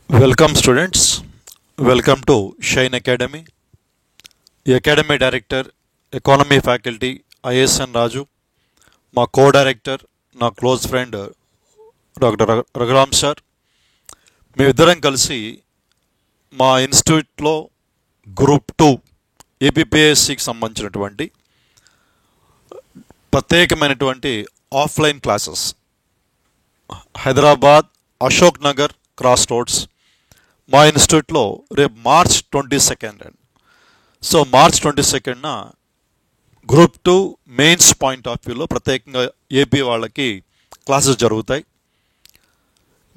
Welcome students, welcome to Shine Academy. The Academy Director, Economy Faculty, ISN Raju, my co-director, my close friend Dr. Raghuram sir. మేమిద్దరం కలిసి మా ఇన్స్టిట్యూట్లో group 2 ఏపీపీఎస్సికి సంబంధించినటువంటి ప్రత్యేకమైనటువంటి offline classes Hyderabad Ashok Nagar cross roads మా ఇన్స్టిట్యూట్లో రేపు మార్చ్ 22 సో మార్చ్ 22న గ్రూప్ 2 మెయిన్స్ పాయింట్ ఆఫ్ వ్యూలో ప్రత్యేకంగా ఏపీ వాళ్ళకి క్లాసెస్ జరుగుతాయి.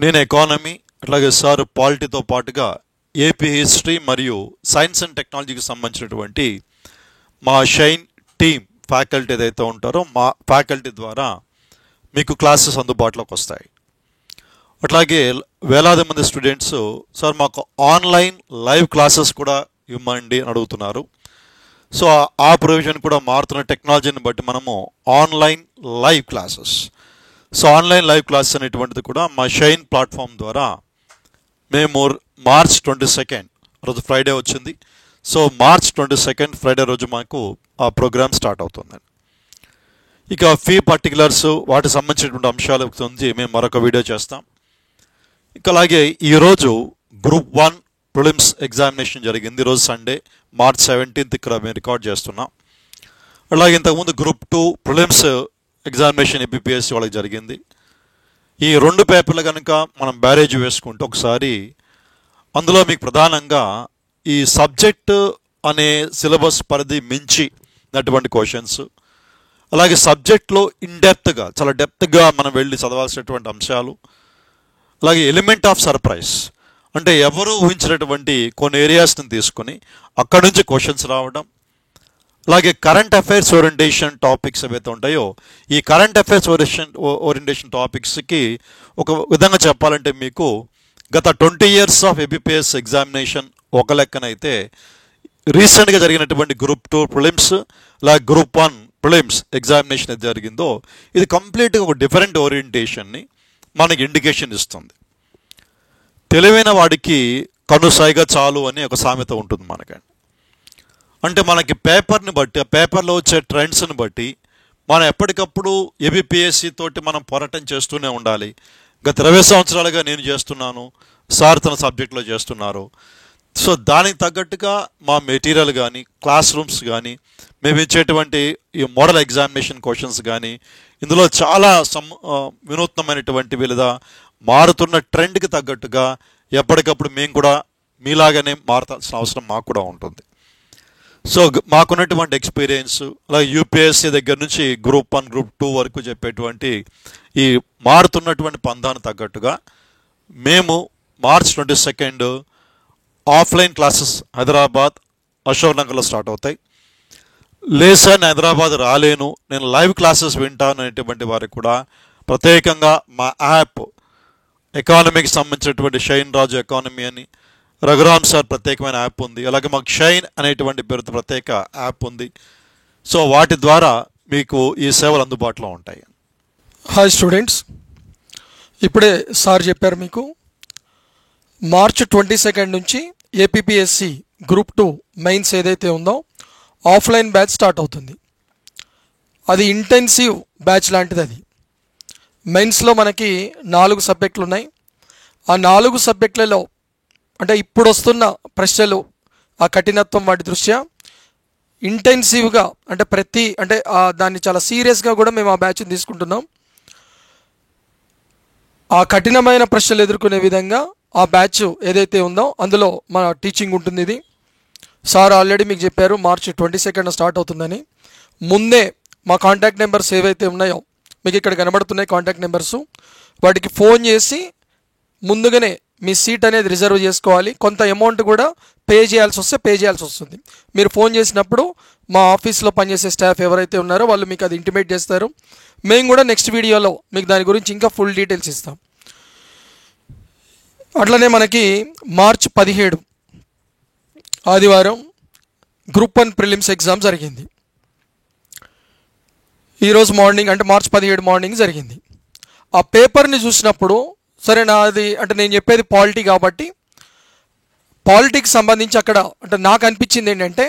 నేను ఎకానమీ అట్లాగే సార్ పాలిటీతో పాటుగా ఏపీ హిస్టరీ మరియు సైన్స్ అండ్ టెక్నాలజీకి సంబంధించినటువంటి మా షైన్ టీమ్ ఫ్యాకల్టీ ఏదైతే ఉంటారో మా ఫ్యాకల్టీ ద్వారా మీకు క్లాసెస్ అందుబాటులోకి వస్తాయి. అట్లాగే వేలాది మంది స్టూడెంట్స్ సార్ మాకు ఆన్లైన్ లైవ్ క్లాసెస్ కూడా ఇవ్వండి అని అడుగుతున్నారు. సో ఆ ప్రొవిజన్ కూడా మారుతున్న టెక్నాలజీని బట్టి మనము online live classes online live classes అనేటువంటిది కూడా మా షైన్ ప్లాట్ఫామ్ ద్వారా మేము మార్చ్ 22 రోజు ఫ్రైడే వచ్చింది. సో మార్చ్ 22 ఫ్రైడే రోజు మాకు ఆ ప్రోగ్రామ్ స్టార్ట్ అవుతుంది. ఇక ఫీ పర్టికులర్స్ వాటికి సంబంధించినటువంటి అంశాల గురించి మేము మరొక వీడియో చేస్తాం. ఇక అలాగే ఈరోజు గ్రూప్ 1 ప్రిలిమ్స్ ఎగ్జామినేషన్ జరిగింది. ఈరోజు సండే మార్చ్ 17 ఇక్కడ మేము రికార్డ్ చేస్తున్నాం. అలాగే ఇంతకుముందు గ్రూప్ 2 ప్రిలిమ్స్ ఎగ్జామినేషన్ ఏపీపీఎస్సీ వాళ్ళకి జరిగింది. ఈ రెండు పేపర్లు కనుక మనం బ్యారేజ్ వేసుకుంటే ఒకసారి అందులో మీకు ప్రధానంగా ఈ సబ్జెక్టు అనే సిలబస్ పరిధి మించినటువంటి క్వశ్చన్స్, అలాగే సబ్జెక్ట్లో ఇన్డెప్త్గా చాలా డెప్త్గా మనం వెళ్ళి చదవాల్సినటువంటి అంశాలు, అలాగే ఎలిమెంట్ ఆఫ్ సర్ప్రైజ్ అంటే ఎవరు ఊహించినటువంటి కొన్ని ఏరియాస్ని తీసుకొని అక్కడి నుంచి క్వశ్చన్స్ రావడం, అలాగే కరెంట్ అఫైర్స్ ఓరియంటేషన్ టాపిక్స్ ఏవైతే ఉంటాయో ఈ కరెంట్ అఫైర్స్ ఓరియంటేషన్ టాపిక్స్కి ఒక విధంగా చెప్పాలంటే మీకు గత 20 years ఆఫ్ ఏబిపిఎస్ ఎగ్జామినేషన్ ఒక లెక్కనైతే రీసెంట్గా జరిగినటువంటి గ్రూప్ 2 ప్రిలిమ్స్ అలాగే గ్రూప్ 1 ప్రిలిమ్స్ ఎగ్జామినేషన్ ఏది జరిగిందో ఇది కంప్లీట్గా ఒక డిఫరెంట్ ఓరియంటేషన్ని మనకి ఇండికేషన్ ఇస్తుంది. తెలివైన వాడికి కనుసాయిగా చాలు అని ఒక సామెత ఉంటుంది మనకండి. అంటే మనకి పేపర్ని బట్టి ఆ పేపర్లో వచ్చే ట్రెండ్స్ని బట్టి మనం ఎప్పటికప్పుడు ఏబిపిఎస్సి తోటి మనం పోరాటం చేస్తూనే ఉండాలి. గత 20 సంవత్సరాలుగా నేను చేస్తున్నాను, సార్ తన సబ్జెక్ట్లో చేస్తున్నారు. సో దానికి తగ్గట్టుగా మా మెటీరియల్ కానీ క్లాస్ రూమ్స్ కానీ మేము ఇచ్చేటువంటి ఈ మోడల్ ఎగ్జామినేషన్ క్వశ్చన్స్ కానీ ఇందులో చాలా వినూత్నమైనటువంటివి లేదా మారుతున్న ట్రెండ్కి తగ్గట్టుగా ఎప్పటికప్పుడు మేము కూడా మీలాగానే మారాల్సిన అవసరం మాకు కూడా ఉంటుంది. సో మాకున్నటువంటి ఎక్స్పీరియన్స్ అలాగే యూపీఎస్సీ దగ్గర నుంచి గ్రూప్ 1 గ్రూప్ 2 వరకు చెప్పేటువంటి ఈ మారుతున్నటువంటి పందాన్ని తగ్గట్టుగా మేము March 22 offline classes Hyderabad Ashok నగర్లో స్టార్ట్ అవుతాయి. లేదు సార్ నేను హైదరాబాద్ రాలేను, నేను లైవ్ క్లాసెస్ వింటాను అనేటువంటి వారికి కూడా ప్రత్యేకంగా మా యాప్ ఎకానమీకి సంబంధించినటువంటి షైన్ రాజు ఎకానమీ అని రఘురామ్ సార్ ప్రత్యేకమైన యాప్ ఉంది. అలాగే మాకు షైన్ అనేటువంటి పేరుతో ప్రత్యేక యాప్ ఉంది. సో వాటి ద్వారా మీకు ఈ సేవలు అందుబాటులో ఉంటాయి. హాయ్ స్టూడెంట్స్, ఇప్పుడే సార్ చెప్పారు మీకు మార్చ్ 22 నుంచి ఏపీపీఎస్సి గ్రూప్ 2 మెయిన్స్ ఏదైతే ఉందో ఆఫ్లైన్ బ్యాచ్ స్టార్ట్ అవుతుంది. అది ఇంటెన్సివ్ బ్యాచ్ లాంటిది. అది మెయిన్స్లో మనకి 4 సబ్జెక్టులు ఉన్నాయి. ఆ 4 సబ్జెక్టులలో అంటే ఇప్పుడు వస్తున్న ప్రశ్నలు ఆ కఠినత్వం వాటి దృష్ట్యా ఇంటెన్సివ్గా అంటే దాన్ని చాలా సీరియస్గా కూడా మేము ఆ బ్యాచ్ని తీసుకుంటున్నాం. ఆ కఠినమైన ప్రశ్నలు ఎదుర్కొనే విధంగా ఆ బ్యాచ్ ఏదైతే ఉందో అందులో మన టీచింగ్ ఉంటుంది. ఇది సార్ ఆల్రెడీ మీకు చెప్పారు మార్చ్ 22 స్టార్ట్ అవుతుందని. ముందే మా కాంటాక్ట్ నెంబర్స్ ఏవైతే ఉన్నాయో మీకు ఇక్కడ కనబడుతున్నాయి కాంటాక్ట్ నెంబర్స్, వాటికి ఫోన్ చేసి ముందుగానే మీ సీట్ అనేది రిజర్వ్ చేసుకోవాలి. కొంత అమౌంట్ కూడా పే చేయాల్సి వస్తుంది. మీరు ఫోన్ చేసినప్పుడు మా ఆఫీస్లో పనిచేసే స్టాఫ్ ఎవరైతే ఉన్నారో వాళ్ళు మీకు అది ఇంటిమేట్ చేస్తారు. మేము కూడా నెక్స్ట్ వీడియోలో మీకు దాని గురించి ఇంకా ఫుల్ డీటెయిల్స్ ఇస్తాం. అట్లనే మనకి మార్చ్ 17 ఆదివారం గ్రూప్ 1 ప్రిలిమ్స్ ఎగ్జామ్ జరిగింది. ఈరోజు మార్నింగ్ అంటే మార్చ్ 17 మార్నింగ్ జరిగింది. ఆ పేపర్ని చూసినప్పుడు సరే నాది అంటే నేను చెప్పేది పాలిటీ కాబట్టి పాలిటిక్స్ సంబంధించి అక్కడ అంటే నాకు అనిపించింది ఏంటంటే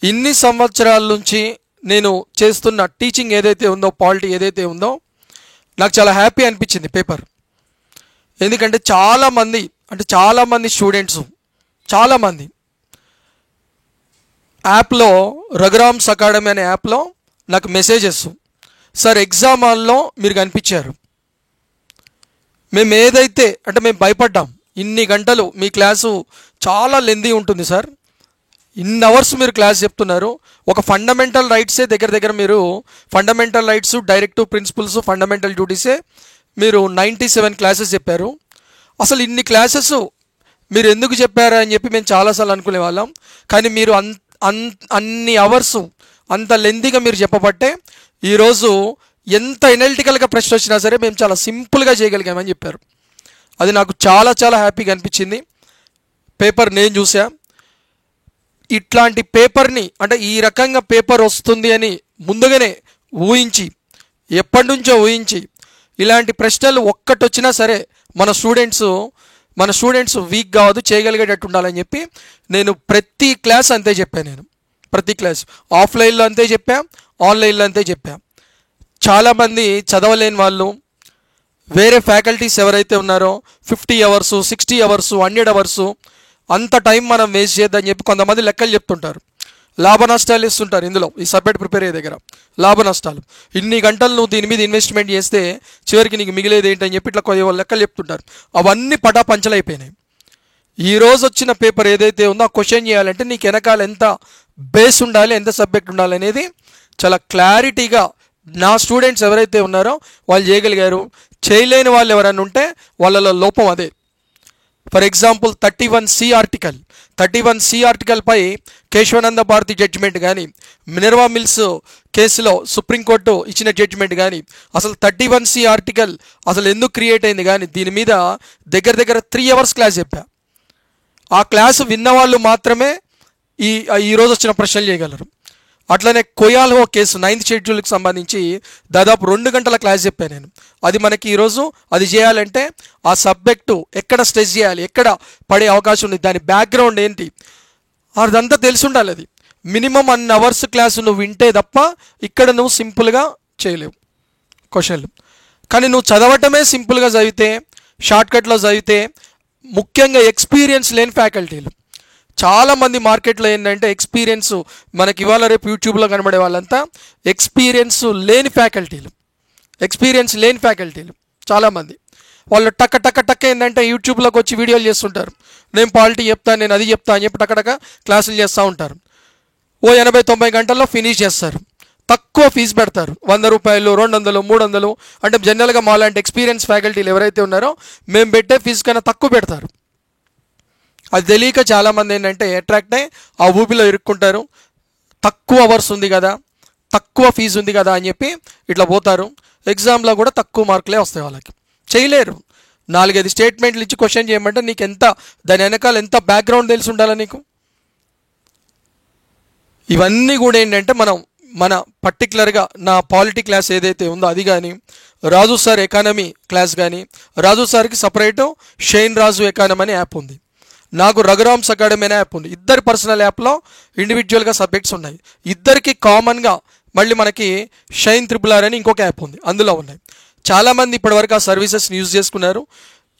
ఇన్ని సంవత్సరాల నుంచి నేను చేస్తున్న టీచింగ్ ఏదైతే ఉందో పాలిటీ ఏదైతే ఉందో నాకు చాలా హ్యాపీ అనిపించింది పేపర్. ఎందుకంటే చాలామంది స్టూడెంట్స్ చాలామంది యాప్లో రఘురామ్స్ అకాడమీ అనే యాప్లో నాకు మెసేజెస్, సార్ ఎగ్జామ్ హాల్లో మీరు కనిపించారు, మేము ఏదైతే అంటే మేము భయపడ్డాం, ఇన్ని గంటలు మీ క్లాసు చాలా లెందీ ఉంటుంది సార్, ఇన్ని అవర్స్ మీరు క్లాస్ చెప్తున్నారు, ఒక ఫండమెంటల్ రైట్సే దగ్గర మీరు fundamental rights, directive principles, fundamental డ్యూటీసే మీరు 97 క్లాసెస్ చెప్పారు, అసలు ఇన్ని క్లాసెస్ మీరు ఎందుకు చెప్పారా అని చెప్పి మేము చాలాసార్లు అనుకునే వాళ్ళం. కానీ మీరు అన్ని అవర్స్ అంత లెందీగా మీరు చెప్పబట్టే ఈరోజు ఎంత ఎనలిటికల్గా ప్రశ్న వచ్చినా సరే మేము చాలా సింపుల్గా చేయగలిగామని చెప్పారు. అది నాకు చాలా చాలా హ్యాపీగా అనిపించింది. పేపర్ నేను చూసా. ఇట్లాంటి పేపర్ని అంటే ఈ రకంగా పేపర్ వస్తుంది అని ముందుగానే ఊహించి ఎప్పటి నుంచో ఊహించి ఇలాంటి ప్రశ్నలు ఒక్కటి వచ్చినా సరే మన స్టూడెంట్స్ వీక్ కావద్దు, చేయగలిగేటట్టు ఉండాలని చెప్పి నేను ప్రతి క్లాస్ అంతే చెప్పాను. నేను ప్రతి క్లాస్ ఆఫ్లైన్లో అంతే చెప్పా, ఆన్లైన్లో అంతే చెప్పా. చాలామంది చదవలేని వాళ్ళు వేరే ఫ్యాకల్టీస్ ఎవరైతే ఉన్నారో 50 అవర్స్, 60 అవర్స్, 100 అవర్స్ అంత టైం మనం వేస్ట్ చేద్దని చెప్పి కొంతమంది లెక్కలు చెప్తుంటారు, లాభ నష్టాలు ఇస్తుంటారు. ఇందులో ఈ సబ్జెక్ట్ ప్రిపేర్ అయ్యే దగ్గర లాభ నష్టాలు, ఇన్ని గంటలు నువ్వు దీని మీద ఇన్వెస్ట్మెంట్ చేస్తే చివరికి నీకు మిగిలేది ఏంటని చెప్పి ఇట్లా కొన్ని లెక్కలు చెప్తుంటారు. అవన్నీ పటాపంచలైపోయినాయి. ఈరోజు వచ్చిన పేపర్ ఏదైతే ఉందో ఆ క్వశ్చన్ చేయాలంటే నీకు వెనకాల ఎంత బేస్ ఉండాలి, ఎంత సబ్జెక్ట్ ఉండాలి అనేది చాలా క్లారిటీగా నా స్టూడెంట్స్ ఎవరైతే ఉన్నారో వాళ్ళు చేయగలిగారు. చేయలేని వాళ్ళు ఎవరైనా ఉంటే వాళ్ళలో లోపం అదే. ఫర్ ఎగ్జాంపుల్ 31C ఆర్టికల్ పై కేశవానంద భారతి జడ్జిమెంట్ కానీ, మినర్వా మిల్స్ కేసులో సుప్రీంకోర్టు ఇచ్చిన జడ్జిమెంట్ కానీ, అసలు 31C ఆర్టికల్ అసలు ఎందుకు క్రియేట్ అయింది కానీ దీని మీద దగ్గర 3 అవర్స్ క్లాస్ చెప్పా. ఆ క్లాసు విన్నవాళ్ళు మాత్రమే ఈరోజు వచ్చిన ప్రశ్నలు చేయగలరు. అట్లనే కొయాల్హో కేసు 9th షెడ్యూల్కి సంబంధించి దాదాపు 2 గంటల క్లాస్ చెప్పాను నేను. అది మనకి ఈరోజు అది చేయాలంటే ఆ సబ్జెక్టు ఎక్కడ స్ట్రెస్ చేయాలి, ఎక్కడ పడే అవకాశం ఉంది, దాని బ్యాక్గ్రౌండ్ ఏంటి, అదంతా తెలిసి ఉండాలి. అది మినిమం 1 అవర్స్ క్లాసు నువ్వు వింటే తప్ప ఇక్కడ నువ్వు సింపుల్గా చేయలేవు క్వశ్చన్లు. కానీ నువ్వు చదవటమే సింపుల్గా చదివితే, షార్ట్కట్లో చదివితే, ముఖ్యంగా ఎక్స్పీరియన్స్ లేని ఫ్యాకల్టీలు చాలామంది మార్కెట్లో ఏంటంటే ఎక్స్పీరియన్స్ మనకి ఇవాళ రేపు యూట్యూబ్లో కనబడే వాళ్ళంతా ఎక్స్పీరియన్స్ లేని ఫ్యాకల్టీలు చాలామంది. వాళ్ళు టక్క ఏంటంటే యూట్యూబ్లోకి వచ్చి వీడియోలు చేస్తుంటారు, నేను పాలిటీ చెప్తాను, నేను అది చెప్తాను అని చెప్పి టక్క క్లాసులు చేస్తూ ఉంటారు. ఓ 80-90 గంటల్లో ఫినిష్ చేస్తారు. తక్కువ ఫీజు పెడతారు, 100 రూపాయలు, 200, 300. అంటే జనరల్గా మాలాంటి ఎక్స్పీరియన్స్ ఫ్యాకల్టీలు ఎవరైతే ఉన్నారో మేము పెట్టే ఫీజు కన్నా తక్కువ పెడతారు. అది తెలియక చాలామంది ఏంటంటే అట్రాక్ట్ అయ్యి ఆ ఊపిలో ఇరుక్కుంటారు. తక్కువ అవర్స్ ఉంది కదా, తక్కువ ఫీజు ఉంది కదా అని చెప్పి ఇట్లా పోతారు. ఎగ్జామ్లో కూడా తక్కువ మార్కులే వస్తాయి వాళ్ళకి. చేయలేరు. 4-5 స్టేట్మెంట్లు ఇచ్చి క్వశ్చన్ చేయమంటే నీకు ఎంత దాని వెనకాల ఎంత బ్యాక్గ్రౌండ్ తెలిసి ఉండాలా నీకు. ఇవన్నీ కూడా ఏంటంటే మన పర్టికులర్గా నా పాలిటీ క్లాస్ ఏదైతే ఉందో అది కానీ, రాజు సార్ ఎకానమీ క్లాస్ కానీ, రాజు సార్కి సపరేటు షైన్ రాజు ఎకానమీ అనే యాప్ ఉంది, నాకు రఘురామ్స్ అకాడమీ అనే యాప్ ఉంది. ఇద్దరు పర్సనల్ యాప్లో ఇండివిజువల్గా సబ్జెక్ట్స్ ఉన్నాయి. ఇద్దరికి కామన్గా మళ్ళీ మనకి షైన్ RRR అని ఇంకొక యాప్ ఉంది, అందులో ఉన్నాయి. చాలామంది ఇప్పటివరకు ఆ సర్వీసెస్ని యూజ్ చేసుకున్నారు.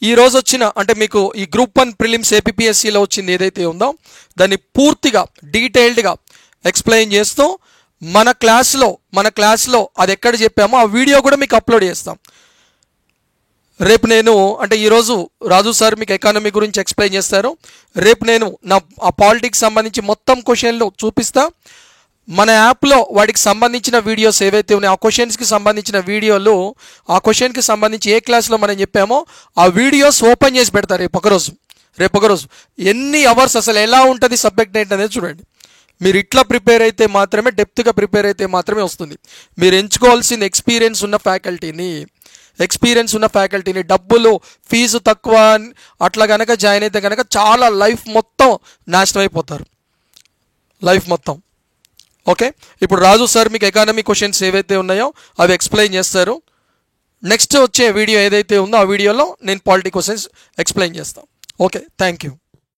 ఈరోజు వచ్చిన అంటే మీకు ఈ గ్రూప్ 1 ప్రిలిమ్స్ APPSCలో వచ్చింది ఏదైతే ఉందో దాన్ని పూర్తిగా డీటెయిల్డ్గా ఎక్స్ప్లెయిన్ చేస్తూ మన క్లాస్లో అది ఎక్కడ చెప్పామో ఆ వీడియో కూడా మీకు అప్లోడ్ చేస్తాం. రేపు నేను అంటే ఈరోజు రాజు సార్ మీకు ఎకానమీ గురించి ఎక్స్ప్లెయిన్ చేస్తారు. రేపు నేను ఆ పాలిటిక్స్ సంబంధించి మొత్తం క్వశ్చన్లు చూపిస్తా. మన యాప్లో వాటికి సంబంధించిన వీడియోస్ ఏవైతే ఉన్నాయో ఆ క్వశ్చన్స్కి సంబంధించిన వీడియోలు, ఆ క్వశ్చన్కి సంబంధించి ఏ క్లాస్లో మనం చెప్పామో ఆ వీడియోస్ ఓపెన్ చేసి పెడతారు రేపు ఒకరోజు ఎన్ని అవర్స్ అసలు ఎలా ఉంటుంది సబ్జెక్ట్ ఏంటనేది చూడండి. మీరు ఇట్లా ప్రిపేర్ అయితే మాత్రమే, డెప్త్గా ప్రిపేర్ అయితే మాత్రమే వస్తుంది. మీరు ఎంచుకోవాల్సిన ఎక్స్పీరియన్స్ ఉన్న ఫ్యాకల్టీని డబ్బులు ఫీజు తక్కువ అట్లా కనుక జాయిన్ అయితే కనుక చాలా లైఫ్ మొత్తం నాశనం అయిపోతారు, లైఫ్ మొత్తం. ఓకే, ఇప్పుడు రాజు సార్ మీకు ఎకానమీ క్వశ్చన్స్ ఏవైతే ఉన్నాయో అవి ఎక్స్ప్లెయిన్ చేస్తారు. నెక్స్ట్ వచ్చే వీడియో ఏదైతే ఉందో ఆ వీడియోలో నేను పాలిటీ క్వశ్చన్స్ ఎక్స్ప్లెయిన్ చేస్తాను. Okay, thank you.